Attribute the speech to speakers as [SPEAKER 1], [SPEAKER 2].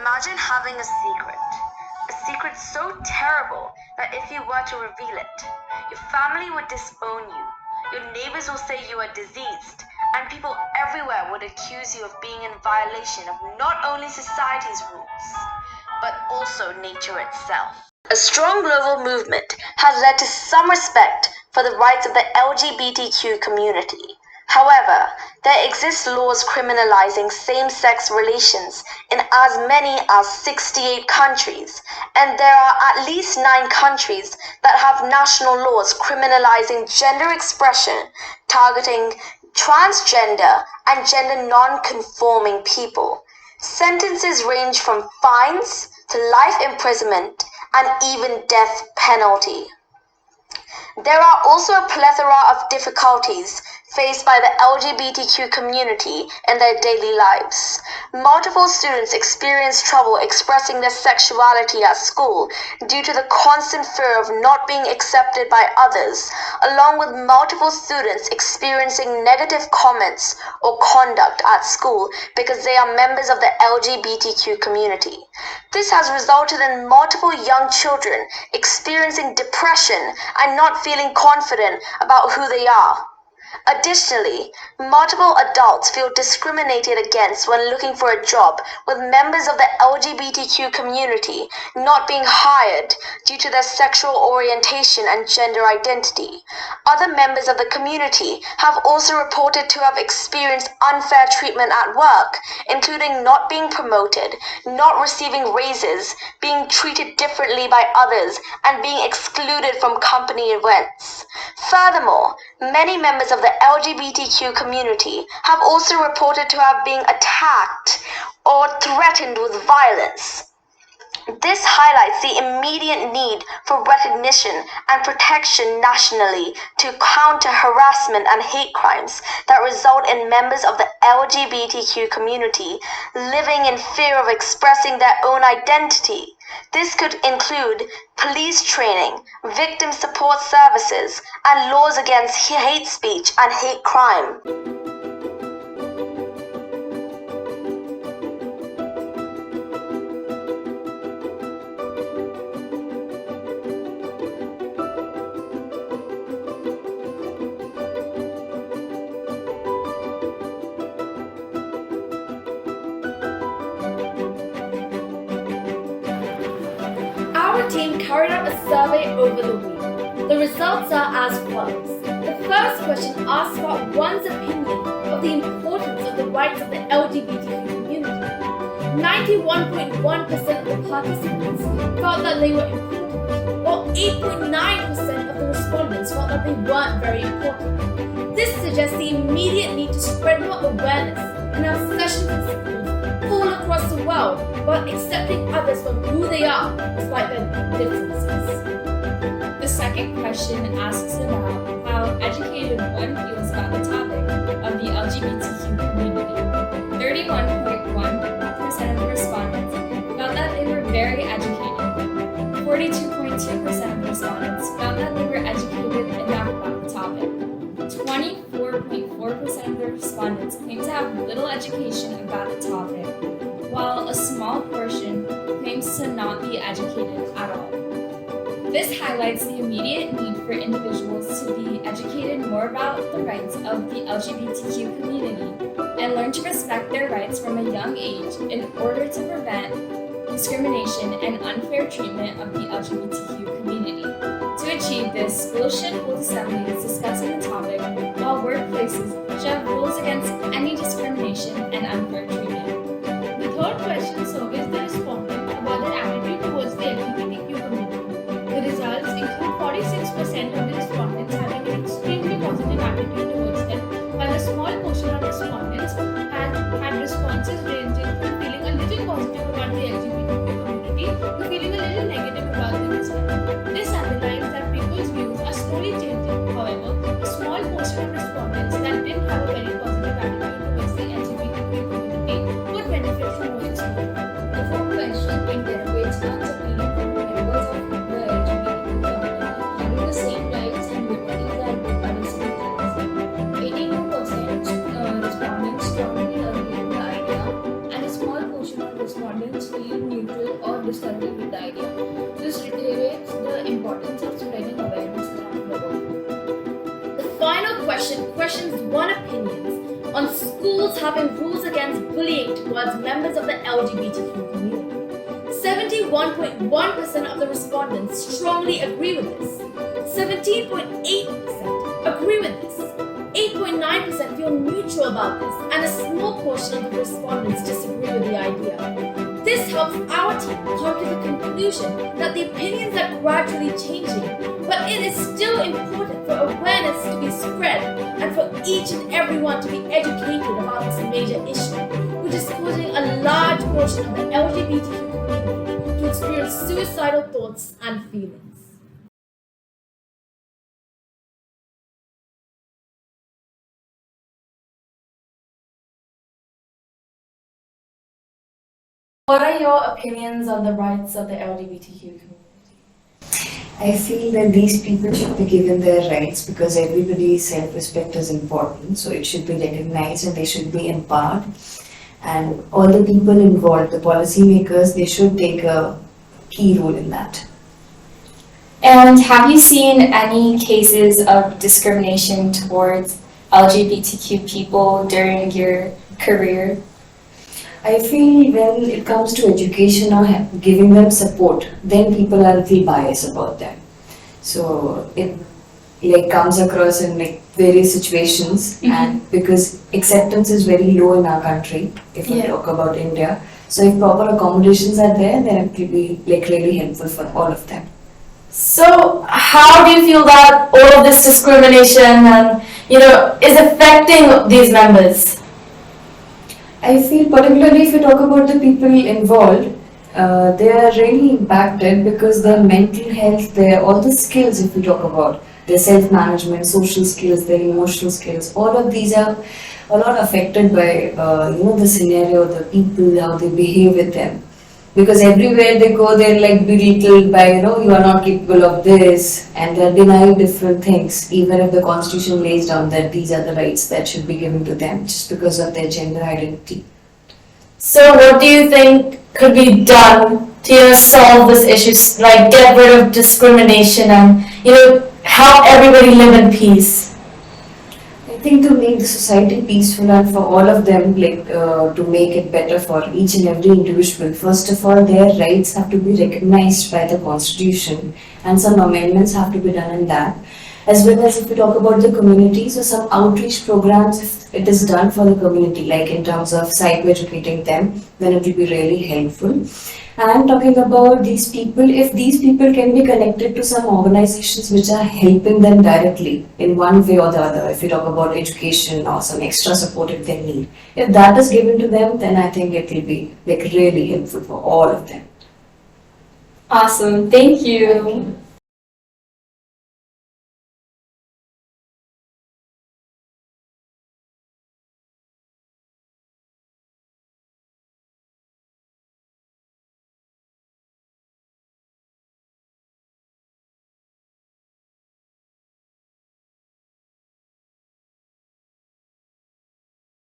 [SPEAKER 1] Imagine having a secret so terrible that if you were to reveal it, your family would disown you, your neighbors will say you are diseased, and people everywhere would accuse you of being in violation of not only society's rules, but also nature itself. A strong global movement has led to some respect for the rights of the LGBTQ community. However, there exist laws criminalizing same-sex relations in as many as 68 countries, and there are at least 9 countries that have national laws criminalizing gender expression, targeting transgender and gender non-conforming people. Sentences range from fines to life imprisonment and even death penalty. There are also a plethora of difficulties faced by the LGBTQ community in their daily lives. Multiple students experience trouble expressing their sexuality at school due to the constant fear of not being accepted by others, along with multiple students experiencing negative comments or conduct at school because they are members of the LGBTQ community. This has resulted in multiple young children experiencing depression and not feeling confident about who they are. Additionally, multiple adults feel discriminated against when looking for a job, with members of the LGBTQ community not being hired due to their sexual orientation and gender identity. Other members of the community have also reported to have experienced unfair treatment at work, including not being promoted, not receiving raises, being treated differently by others, and being excluded from company events. Furthermore, many members of the LGBTQ community have also reported to have been attacked or threatened with violence. This highlights the immediate need for recognition and protection nationally to counter harassment and hate crimes that result in members of the LGBTQ community living in fear of expressing their own identity. This could include police training, victim support services, and laws against hate speech and hate crime.
[SPEAKER 2] Our team carried out a survey over the week. The results are as follows. The first question asks about one's opinion of the importance of the rights of the LGBTQ community. 91.1% of the participants felt that they were important, while 8.9% of the respondents felt that they weren't very important. This suggests the immediate need to spread more awareness and have sessions in schools all across the world about accepting others for who they are despite their differences.
[SPEAKER 3] The second question asks about how educated one feels about the topic of the LGBTQ community. 31.1% of the respondents felt that they were very educated. 42.2% of the respondents felt that they were educated enough about the topic. 24.4% of the respondents claim to have little education about the topic, while a small portion claims to not be educated at all. This highlights the immediate need for individuals to be educated more about the rights of the LGBTQ community and learn to respect their rights from a young age in order to prevent discrimination and unfair treatment of the LGBTQ community. To achieve this, schools should hold assemblies discussing the topic, while workplaces should have rules against any discrimination and unfair treatment.
[SPEAKER 4] The third question surveys the respondent about their attitude towards the LGBTQ community. The results include 46% of the respondents having an extremely positive attitude towards them, while a small portion of respondents had responses ranging from feeling a little positive about the LGBTQ community to feeling a little negative about them as well. This underlines that people's views are slowly changing. However, a small portion of respondents that didn't have a very positive attitude towards the LGBTQ community would benefit from more exposure.
[SPEAKER 3] The fourth question interrogates one's opinion from members of the LGBTQ community having the same rights and liberties that others citizens. 82%
[SPEAKER 4] thoroughly with the idea. This reiterates the importance of spreading awareness around the world.
[SPEAKER 2] The final question questions one opinions on schools having rules against bullying towards members of the LGBTQ community. 71.1% of the respondents strongly agree with this. 17.8% agree with this. 8.9% feel neutral about this, and a small portion of the respondents disagree with the idea. This helps our team come to the conclusion that the opinions are gradually changing, but it is still important for awareness to be spread and for each and everyone to be educated about this major issue, which is causing a large portion of the LGBTQ community to experience suicidal thoughts and feelings.
[SPEAKER 3] What are your opinions on the rights of the LGBTQ community?
[SPEAKER 5] I feel that these people should be given their rights because everybody's self-respect is important, so it should be recognized and they should be empowered. And all the people involved, the policymakers, they should take a key role in that.
[SPEAKER 3] And have you seen any cases of discrimination towards LGBTQ people during your career?
[SPEAKER 5] I feel when it comes to education or giving them support, then people are a little biased about them. So it comes across in various situations, and because acceptance is very low in our country, if we talk about India. So if proper accommodations are there, then it will be really helpful for all of them.
[SPEAKER 3] So how do you feel that all of this discrimination and is affecting these members?
[SPEAKER 5] I feel particularly if you talk about the people involved, they are really impacted because their mental health, all the skills if we talk about, their self-management, social skills, their emotional skills, all of these are a lot affected by the scenario, the people, how they behave with them. Because everywhere they go, they're belittled by, you are not capable of this, and they're denied different things, even if the constitution lays down that these are the rights that should be given to them just because of their gender identity.
[SPEAKER 3] So what do you think could be done to solve this issue, get rid of discrimination and help everybody live in peace?
[SPEAKER 5] I think to make the society peaceful and for all of them, to make it better for each and every individual, first of all, their rights have to be recognized by the constitution, and some amendments have to be done in that. As well as if we talk about the community, so some outreach programs, if it is done for the community, like in terms of psychoeducating them, then it will be really helpful. And talking about these people, if these people can be connected to some organizations which are helping them directly in one way or the other, if we talk about education or some extra support if they need, if that is given to them, then I think it will be really helpful for all of them.
[SPEAKER 3] Awesome, thank you.